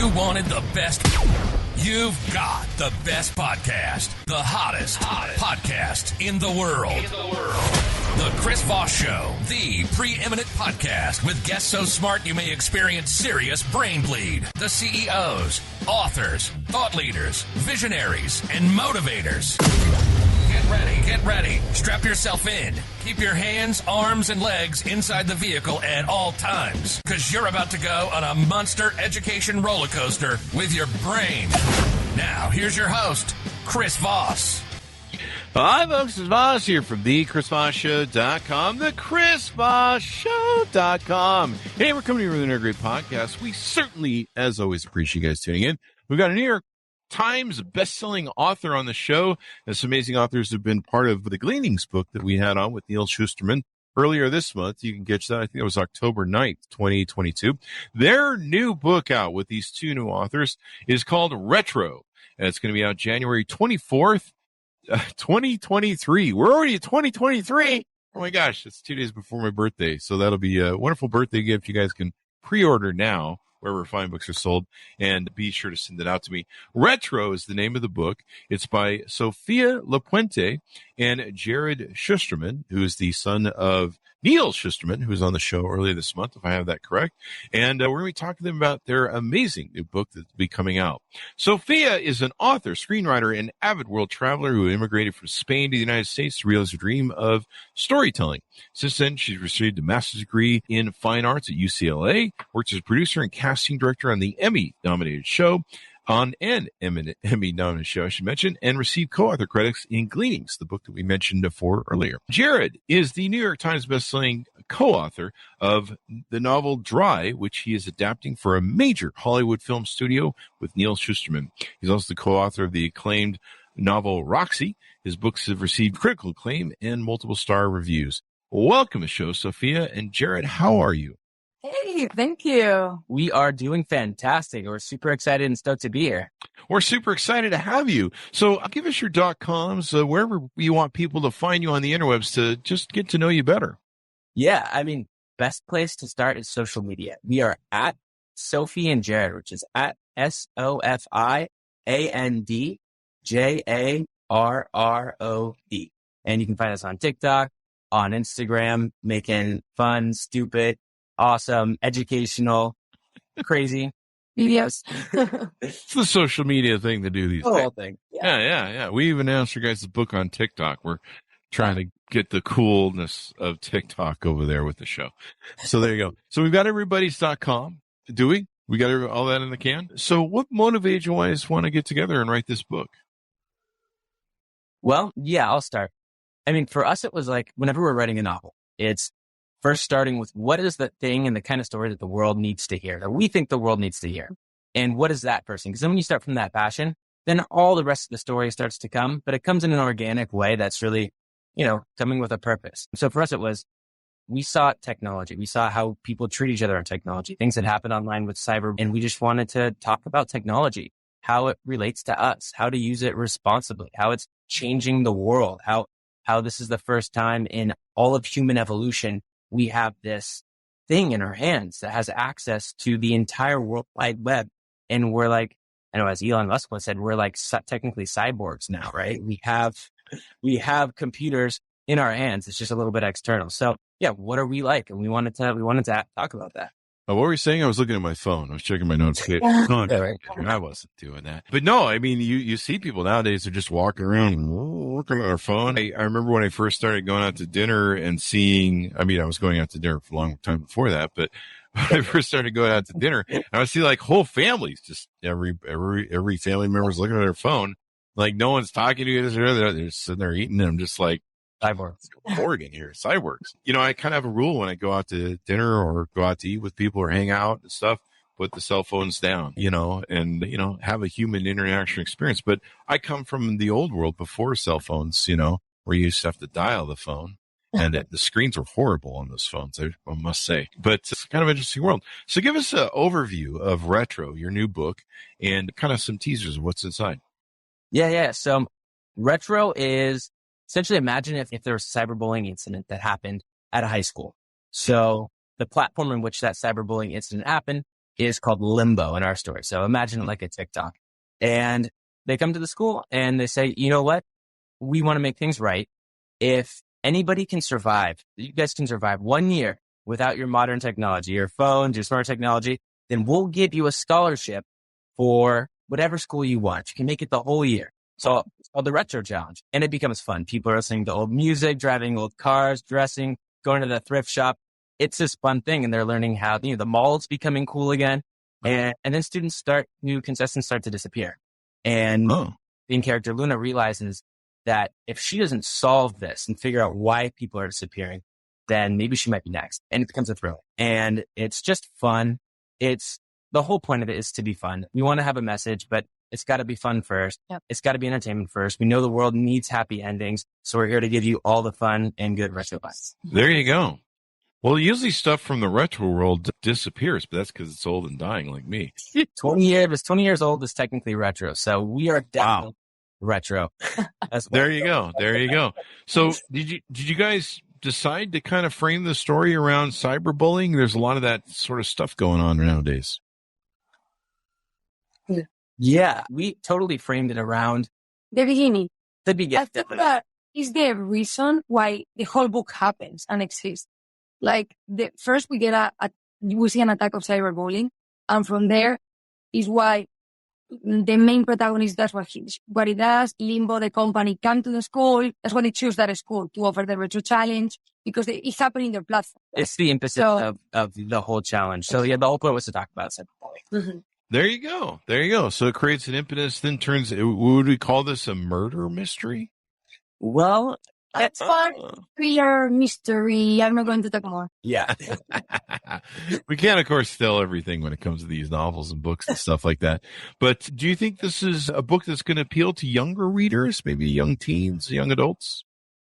You wanted the best. You've got the best podcast, the hottest podcast in the world. The Chris Voss Show, the preeminent podcast with guests so smart you may experience serious brain bleed. The CEOs, authors, thought leaders, visionaries, and motivators. Get ready. Strap yourself in. Keep your hands, arms, and legs inside the vehicle at all times, because you're about to go on a monster education roller coaster with your brain. Now, here's your host, Chris Voss. Hi, folks. It's Voss here from thechrisvossshow.com, thechrisvossshow.com. Hey, we're coming to you with another great podcast. We certainly, as always, appreciate you guys tuning in. We've got a New York Times best-selling author on the show. And some amazing authors have been part of the Gleanings book that we had on with Jarrod Shusterman earlier this month. You can catch that. I think it was October 9th, 2022. Their new book out with these two new authors is called Retro, and it's going to be out January 24th, 2023. We're already at 2023. Oh my gosh, it's 2 days before my birthday. So that'll be a wonderful birthday gift. You guys can pre-order now wherever fine books are sold, and be sure to send it out to me. Retro is the name of the book. It's by Sofía Lapuente and Jarrod Shusterman, who is the son of Neil Shusterman, who was on the show earlier this month, if I have that correct. And we're going to be talking to them about their amazing new book that's be coming out. Sofía is an author, screenwriter, and avid world traveler who immigrated from Spain to the United States to realize her dream of storytelling. Since then, she's received a master's degree in fine arts at UCLA, worked as a producer and casting director on the Emmy-nominated show, on an Emmy-nominated show, I should mention, and received co-author credits in Gleanings, the book that we mentioned before earlier. Jarrod is the New York Times bestselling co-author of the novel Dry, which he is adapting for a major Hollywood film studio with Neil Shusterman. He's also the co-author of the acclaimed novel Roxy. His books have received critical acclaim and multiple star reviews. Welcome to the show, Sofía and Jarrod. How are you? Hey, thank you. We are doing fantastic. We're super excited and stoked to be here. We're super excited to have you. So give us your .coms, wherever you want people to find you on the interwebs to just get to know you better. Yeah, I mean, best place to start is social media. We are at Sofie and Jarrod, which is at SOFIANDJARROD. And you can find us on TikTok, on Instagram, making fun, stupid, awesome, educational, crazy videos. It's the social media thing to do these days. The whole thing. Yeah. We even announced your guys' book on TikTok. We're trying to get the coolness of TikTok over there with the show. So there you go. So we've got everybody's.com. Do we? We got all that in the can? So what motivated you guys want to get together and write this book? Well, yeah, I'll start. I mean, for us, it was like whenever we're writing a novel, it's first starting with what is the thing and the kind of story that the world needs to hear, that we think the world needs to hear. And what is that first thing? Because then when you start from that passion, then all the rest of the story starts to come, but it comes in an organic way that's really, coming with a purpose. So for us, it was, we saw technology. We saw how people treat each other on technology, things that happen online with cyber. And we just wanted to talk about technology, how it relates to us, how to use it responsibly, how it's changing the world, how this is the first time in all of human evolution we have this thing in our hands that has access to the entire World Wide Web. And we're like, I know as Elon Musk once said, we're like technically cyborgs now, right? We have computers in our hands. It's just a little bit external. So yeah, what are we like? And we wanted to talk about that. What were you saying? I was looking at my phone. I was checking my notifications. I wasn't doing that. But no, I mean, you see people nowadays are just walking around looking at their phone. I remember when I first started going out to dinner and seeing, I was going out to dinner for a long time before that, but when I first started going out to dinner, I would see like whole families, just every family member's looking at their phone. Like no one's talking to you. They're just sitting there eating. And I'm just like, cyborgs. Oregon here, cyborgs. I kind of have a rule when I go out to dinner or go out to eat with people or hang out and stuff, put the cell phones down, and, have a human interaction experience. But I come from the old world before cell phones, where you used to have to dial the phone. And the screens were horrible on those phones, I must say. But it's kind of an interesting world. So give us an overview of Retro, your new book, and kind of some teasers of what's inside. Yeah. So Retro is essentially, imagine if there was a cyberbullying incident that happened at a high school. So the platform in which that cyberbullying incident happened is called limbo in our story. So imagine it like a TikTok. And they come to the school and they say, you know what? We want to make things right. If anybody can survive, you guys can survive 1 year without your modern technology, your phones, your smart technology, then we'll give you a scholarship for whatever school you want. You can make it the whole year. So it's called the Retro Challenge. And it becomes fun. People are listening to old music, driving old cars, dressing, going to the thrift shop. It's this fun thing. And they're learning how, the mall's becoming cool again. And then new contestants start to disappear. And the main character, Luna, realizes that if she doesn't solve this and figure out why people are disappearing, then maybe she might be next. And it becomes a thriller. And it's just fun. The whole point of it is to be fun. We want to have a message, but it's got to be fun first. Yep. It's got to be entertainment first. We know the world needs happy endings. So we're here to give you all the fun and good retro vibes. There you go. Well, usually stuff from the retro world disappears, but that's because it's old and dying like me. 20 years old is technically retro. So we are definitely retro. There you go. There you go. So did you guys decide to kind of frame the story around cyberbullying? There's a lot of that sort of stuff going on nowadays. Yeah, we totally framed it around the beginning. I think that is the reason why the whole book happens and exists. Like first we get we see an attack of cyberbullying, and from there is why the main protagonist does what he does. Limbo, the company, come to the school. That's when they choose that school to offer the retro challenge because it's happening in their platform. It's the impetus of the whole challenge. So yeah, the whole point was to talk about cyberbullying. Mm-hmm. There you go. There you go. So it creates an impetus, then would we call this a murder mystery? Well, that's fun. Thriller, mystery. I'm not going to talk more. Yeah. We can't, of course, tell everything when it comes to these novels and books and stuff like that. But do you think this is a book that's going to appeal to younger readers, maybe young teens, young adults?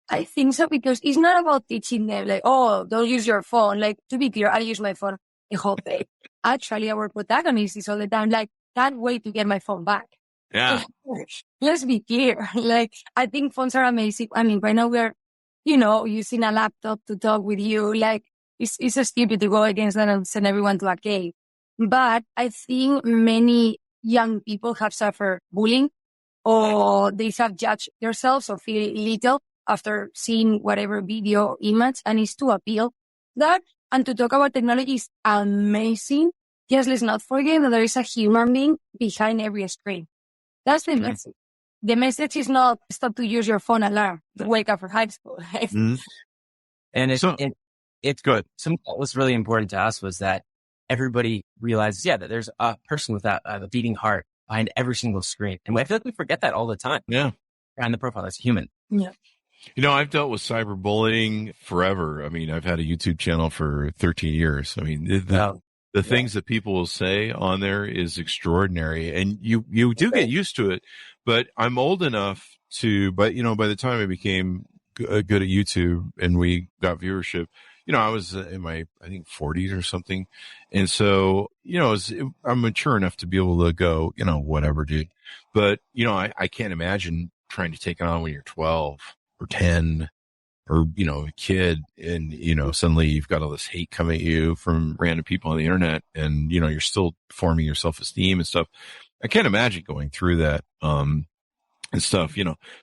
I think so, because it's not about teaching them, like, don't use your phone. Like, to be clear, I use my phone the whole day. Actually, our protagonist is all the time like, can't wait to get my phone back. Yeah. Let's be clear. Like, I think phones are amazing. I mean, right now we're, using a laptop to talk with you. Like, it's so stupid to go against that and send everyone to a cave. But I think many young people have suffered bullying, or they have judged themselves or feel little after seeing whatever video or image, and it's to appeal that. And to talk about technology is amazing. Just let's not forget that there is a human being behind every screen. That's the message. The message is not stop to use your phone alarm to wake up for high school. Mm-hmm. And it's good. Something that was really important to us was that everybody realizes, that there's a person with a beating heart behind every single screen. And I feel like we forget that all the time. Yeah. Behind the profile, that's human. Yeah. I've dealt with cyberbullying forever. I mean, I've had a YouTube channel for 13 years. I mean, the things that people will say on there is extraordinary, and you do get used to it. But I'm old enough by the time I became good at YouTube and we got viewership, I was in my, I think 40s or something. And so, I'm mature enough to be able to go, whatever, dude. But, I can't imagine trying to take it on when you're 12 or 10 or, a kid, and, suddenly you've got all this hate coming at you from random people on the internet, and, you're still forming your self-esteem and stuff. I can't imagine going through that, and stuff,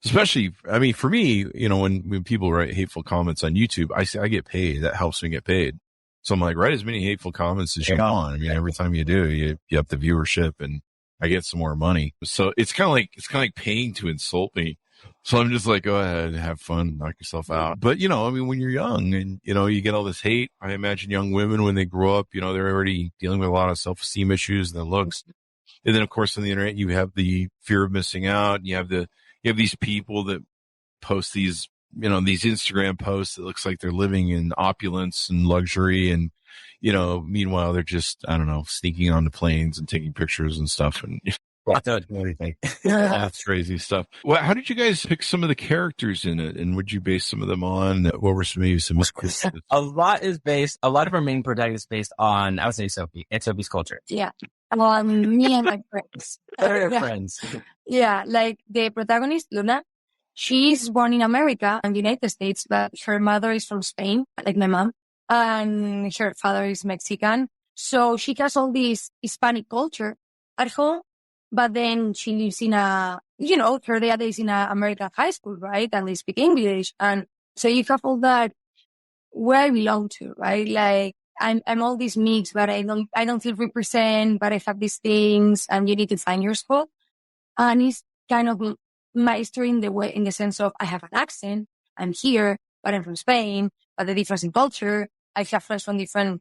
especially, I mean, for me, when people write hateful comments on YouTube, I get paid. That helps me get paid. So I'm like, write as many hateful comments as you want. I mean, every time you do, you up the viewership and I get some more money. So it's kind of like paying to insult me. So I'm just like, go ahead, have fun, knock yourself out. But, when you're young and, you get all this hate, I imagine young women, when they grow up, they're already dealing with a lot of self-esteem issues and their looks. And then, of course, on the internet, you have the fear of missing out. You have these people that post these Instagram posts that looks like they're living in opulence and luxury. And, meanwhile, they're just, I don't know, sneaking onto planes and taking pictures and stuff. And that's crazy stuff. Well, how did you guys pick some of the characters in it, and would you base some of them on? What were maybe some? A lot of our main protagonist is based on, I would say, Sophie. It's Sophie's culture. Yeah. Me and my friends. Friends. Yeah, like the protagonist, Luna, she's born in America and the United States, but her mother is from Spain, like my mom, and her father is Mexican. So she has all this Hispanic culture at home, but then she lives in her dad is in an American high school, right? And they speak English. And so you have all that where I belong to, right? Like I'm all this mix, but I don't feel represent, but I have these things and you need to find your spot. And it's kind of my story in the sense of I have an accent. I'm here, but I'm from Spain, but the difference in culture. I have friends from different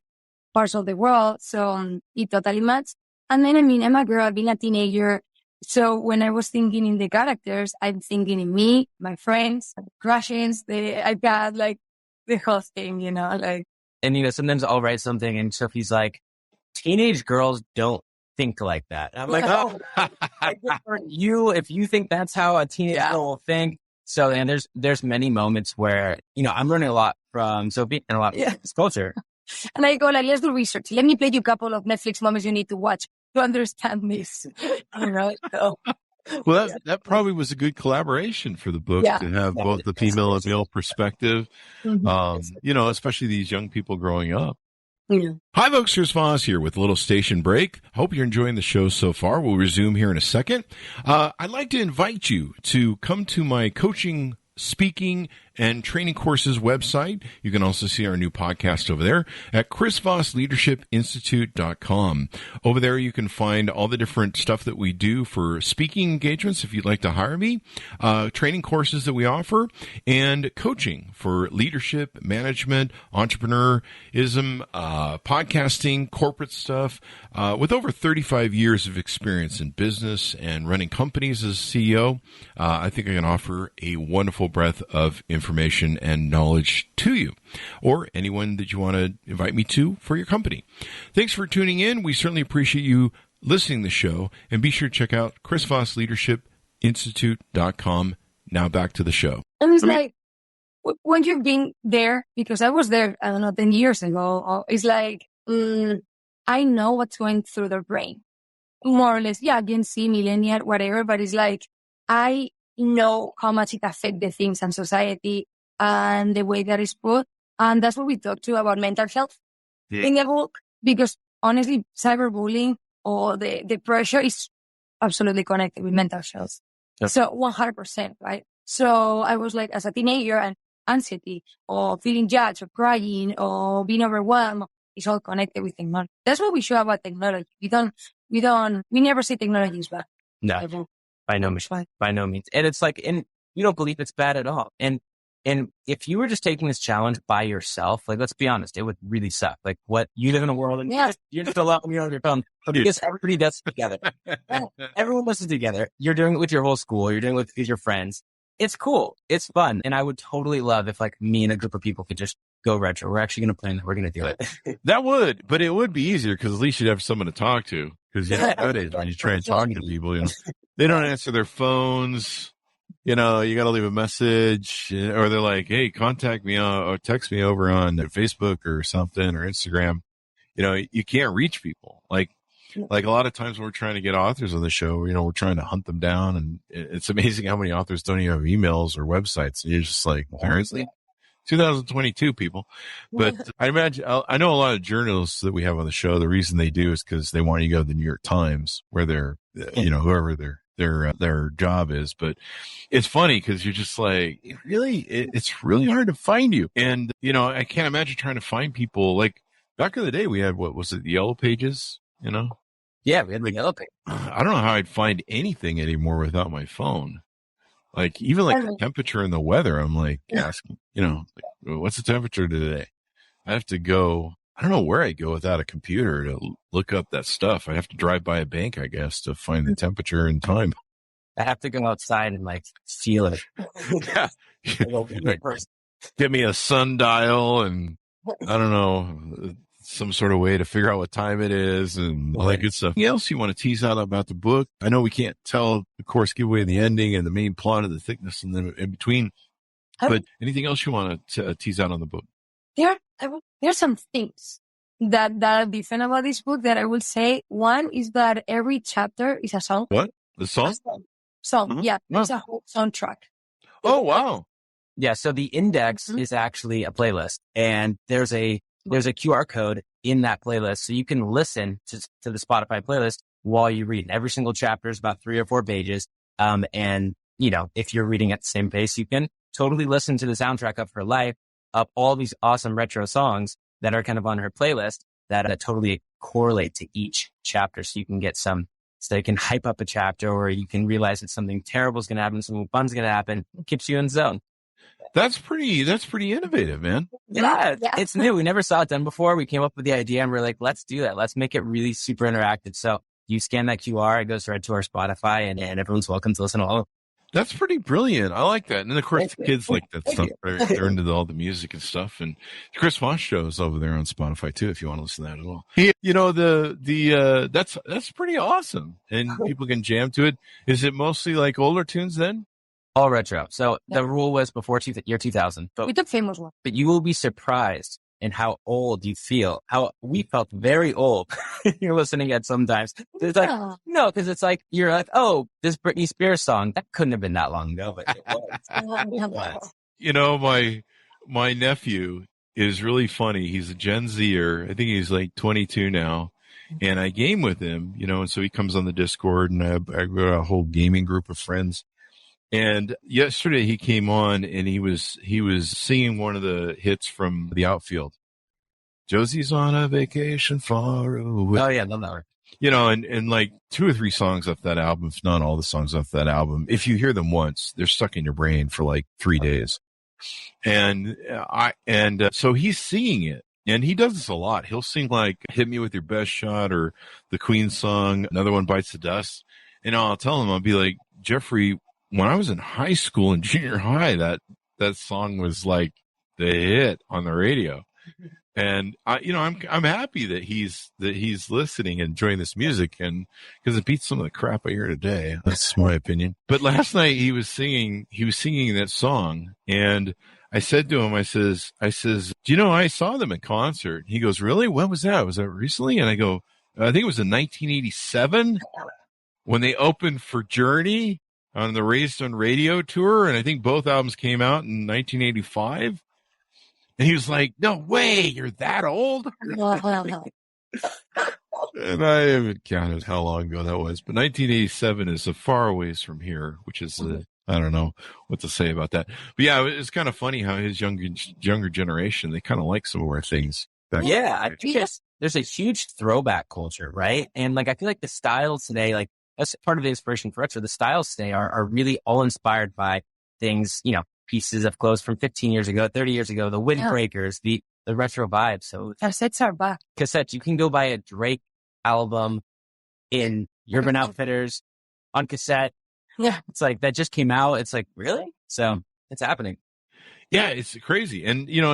parts of the world. So it totally matches. And then, I'm a girl, being a teenager. So when I was thinking in the characters, I'm thinking in me, my friends, crushes, I got like the whole thing, like. And, sometimes I'll write something and Sophie's like, teenage girls don't think like that. And I'm like, oh, if you think that's how a teenage girl will think. So, and there's many moments where, I'm learning a lot from Sophie and a lot of this culture. And I go like, let's do research. Let me play you a couple of Netflix moments you need to watch to understand this. So, well, that probably was a good collaboration for the book to have both the female and male perspective, especially these young people growing up. Yeah. Hi, folks. Here's Voss here with a little station break. Hope you're enjoying the show so far. We'll resume here in a second. I'd like to invite you to come to my coaching, speaking, and training courses website. You can also see our new podcast over there at chrisvossleadershipinstitute.com. Over there, you can find all the different stuff that we do for speaking engagements if you'd like to hire me, training courses that we offer, and coaching for leadership, management, entrepreneurism, podcasting, corporate stuff. With over 35 years of experience in business and running companies as CEO, I think I can offer a wonderful breadth of information and knowledge to you, or anyone that you want to invite me to for your company. Thanks for tuning in. We certainly appreciate you listening to the show, and be sure to check out chrisvossleadershipinstitute.com. Now back to the show. And it's like, when you've been there, because I was there, 10 years ago, it's like, I know what's going through their brain. More or less, Gen Z, millennial, whatever, but it's like, I know how much it affects the things and society and the way that it's put. And that's what we talk to about mental health in the book, because honestly, cyberbullying or the pressure is absolutely connected with mental health. Yep. So 100%, right? So I was like, as a teenager, and anxiety or feeling judged or crying or being overwhelmed, it's all connected with technology. That's what we show about technology. We never say technology is bad. No. Ever. By no means. And it's like, and you don't believe it's bad at all. And if you were just taking this challenge by yourself, like, let's be honest, it would really suck. Like, what, you live in a world and you're just alone, you're on your phone. Because everybody does it together. Everyone does it together. You're doing it with your whole school. You're doing it with your friends. It's cool. It's fun. And I would totally love if, like, me and a group of people could just go retro. We're actually going to plan that. We're going to do it. That would, but it would be easier because at least you'd have someone to talk to. Because nowadays, when you try and talk to people, they don't answer their phones. You got to leave a message, or they're like, "Hey, contact me or text me over on Facebook or something or Instagram." You can't reach people. Like a lot of times when we're trying to get authors on the show, we're trying to hunt them down, and it's amazing how many authors don't even have emails or websites. And you're just like, seriously? 2022 people. But I imagine, I know a lot of journalists that we have on the show, the reason they do is because they want you to go to the New York Times where they're, whoever their job is. But it's funny because you're just like, it's really hard to find you. And, I can't imagine trying to find people. Like back in the day, we had, what was it? The Yellow Pages, Yeah, we had the Yellow Pages. I don't know how I'd find anything anymore without my phone. Like, even like the temperature and the weather, I'm like asking, what's the temperature today? I have to go, I don't know where I go without a computer to look up that stuff. I have to drive by a bank, I guess, to find the temperature and time. I have to go outside and like feel it. Yeah. Get me a sundial and I don't know, some sort of way to figure out what time it is and all that good stuff. Anything else you want to tease out about the book? I know we can't tell, of course, give away the ending and the main plot of the thickness and then in between, but anything else you want to tease out on the book? There are some things that are different about this book that I would say. One is that every chapter is a song. What? The song? Song. Yeah. It's a whole soundtrack. Oh, wow. Yeah. So the index is actually a playlist, and there's a there's a QR code in that playlist. So you can listen to the Spotify playlist while you read. And every single chapter is about 3 or 4 pages. And if you're reading at the same pace, you can totally listen to the soundtrack of her life, of all these awesome retro songs that are kind of on her playlist that totally correlate to each chapter. So you can get so you can hype up a chapter, or you can realize that something terrible is going to happen, something fun's going to happen. It keeps you in zone. That's pretty innovative, man. Yeah, it's new. We never saw it done before. We came up with the idea and we're like, let's do that. Let's make it really super interactive. So you scan that QR, it goes right to our Spotify, and everyone's welcome to listen to all of it. That's pretty brilliant. I like that. And then, of course, the kids like that stuff. They're into all the music and stuff. And the Chris Voss show is over there on Spotify too, if you want to listen to that as well. That's pretty awesome. And people can jam to it. Is it mostly like older tunes then? All retro. So the rule was before year 2000. We took famous one. But you will be surprised in how old you feel. How we felt very old. You're listening at sometimes. It's like, no, because it's like, you're like, oh, this Britney Spears song, that couldn't have been that long ago, but it was. My nephew is really funny. He's a Gen Zer. I think he's like 22 now. And I game with him, and so he comes on the Discord, and I got a whole gaming group of friends. And yesterday he came on and he was singing one of the hits from The Outfield. Josie's on a vacation far away. Oh yeah, love that one. And like 2 or 3 songs off that album, if not all the songs off that album, if you hear them once, they're stuck in your brain for like 3 days. And so he's singing it, and he does this a lot. He'll sing like "Hit Me With Your Best Shot" or the Queen song, Another One Bites the Dust. And I'll tell him, I'll be like, Jeffrey, when I was in high school and junior high, that song was like the hit on the radio. And I'm happy that he's listening and enjoying this music, and because it beats some of the crap I hear today. That's my opinion. But last night he was singing that song, and I said to him, I says, do you know, I saw them in concert. He goes, really? When was that? Was that recently? And I go, I think it was in 1987 when they opened for Journey on the Raised on Radio tour. And I think both albums came out in 1985. And he was like, no way, you're that old? And I haven't counted how long ago that was. But 1987 is a far ways from here, which is, I don't know what to say about that. But yeah, it's kind of funny how his younger generation, they kind of like some of our things. Yeah, I think there's a huge throwback culture, right? And like, I feel like the styles today, like that's part of the inspiration for retro. The styles today are really all inspired by things, pieces of clothes from 15 years ago, 30 years ago, the windbreakers, the retro vibe. So cassettes are back. Cassettes, you can go buy a Drake album in Urban Outfitters on cassette. Yeah. It's like, that just came out. It's like, really? So it's happening. Yeah, it's crazy. And you're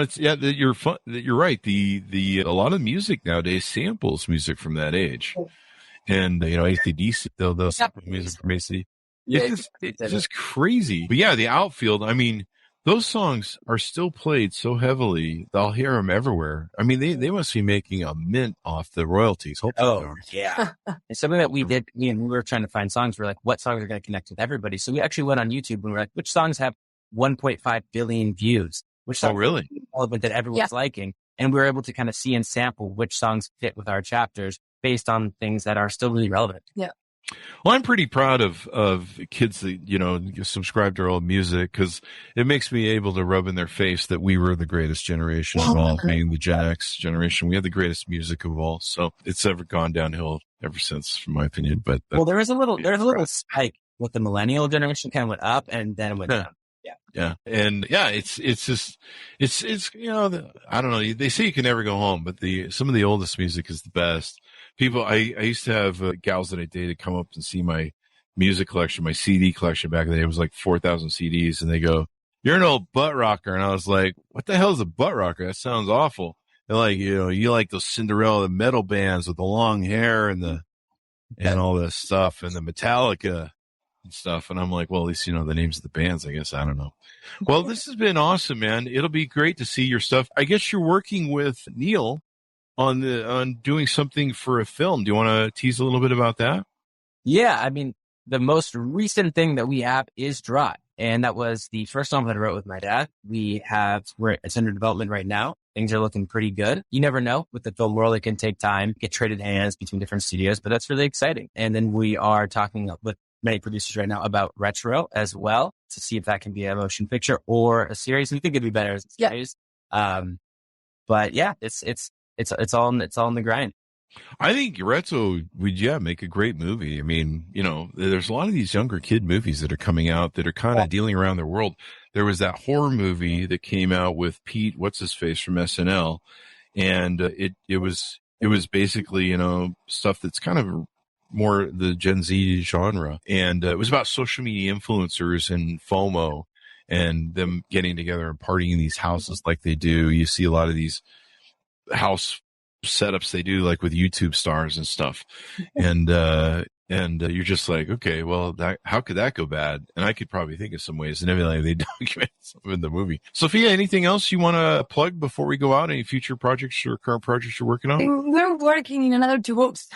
right. A lot of music nowadays samples music from that age. And AC/DC, they'll sample music from AC. It's just crazy. But yeah, The Outfield, I mean, those songs are still played so heavily, they'll hear them everywhere. I mean, they must be making a mint off the royalties. Hopefully yeah. It's something that we did, we were trying to find songs. We're like, what songs are going to connect with everybody? So we actually went on YouTube and we were like, which songs have 1.5 billion views? Which songs really? Relevant that everyone's liking? And we were able to kind of see and sample which songs fit with our chapters based on things that are still really relevant. Yeah. Well, I'm pretty proud of kids that, subscribe to our old music, because it makes me able to rub in their face that we were the greatest generation of all, being the Gen X generation. We had the greatest music of all. So it's ever gone downhill ever since, from my opinion. But there's a little spike with the millennial generation, kind of went up and then it went down. Yeah. And it's I don't know. They say you can never go home, but some of the oldest music is the best. People, I used to have gals that I dated come up and see my music collection, my CD collection back in the day. It was like 4,000 CDs. And they go, you're an old butt rocker. And I was like, what the hell is a butt rocker? That sounds awful. They're like, you like those Cinderella metal bands with the long hair and all this stuff and the Metallica and stuff. And I'm like, well, at least you know the names of the bands, I guess. I don't know. Well, this has been awesome, man. It'll be great to see your stuff. I guess you're working with Neil on doing something for a film. Do you want to tease a little bit about that? Yeah. I mean, the most recent thing that we have is Dry. And that was the first song that I wrote with my dad. It's under development right now. things are looking pretty good. You never know with the film world. It can take time, get traded hands between different studios, but that's really exciting. And then we are talking with many producers right now about Retro as well to see if that can be a motion picture or a series. We think it'd be better as a series. But yeah, it's all in the grind. I think Retro would, make a great movie. I mean, there's a lot of these younger kid movies that are coming out that are kind of dealing around the world. There was that horror movie that came out with Pete, what's his face from SNL. And it was basically, stuff that's kind of more the Gen Z genre. And it was about social media influencers and FOMO and them getting together and partying in these houses like they do. You see a lot of these house setups they do like with YouTube stars and stuff. And you're just like, okay, well, how could that go bad? And I could probably think of some ways, and evidently they document some in the movie. Sophia, anything else you want to plug before we go out? Any future projects or current projects you're working on? We're working in another 2 books.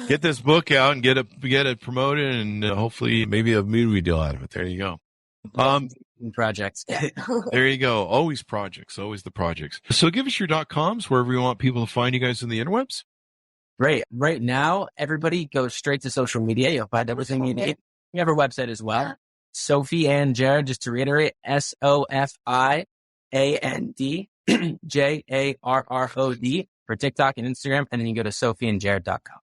Get this book out and get it promoted, and hopefully maybe a movie deal out of it. There you go. Projects. There you go. Always projects, always the projects. So give us your .coms wherever you want people to find you guys in the interwebs. Right now, everybody goes straight to social media. You'll find everything you need. We have our website as well. Sophie and Jarrod, just to reiterate, SOFIAND JARROD for TikTok and Instagram. And then you go to sophieandjarrod.com.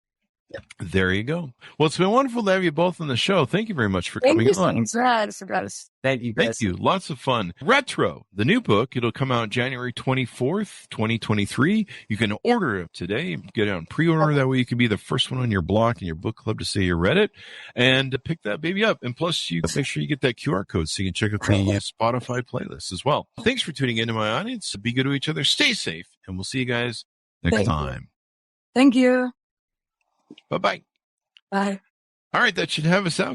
There you go. Well, it's been wonderful to have you both on the show. Thank you very much for coming on. Thank you. Thank you. Lots of fun. Retro, the new book. It'll come out January 24th, 2023. You can order it today. Get it on pre-order. That way you can be the first one on your block and your book club to say you read it and pick that baby up. And plus, you make sure you get that QR code so you can check out the Spotify playlist as well. Thanks for tuning in to my audience. Be good to each other. Stay safe. And we'll see you guys next time. Thank you. Bye-bye. Bye. All right, that should have us out.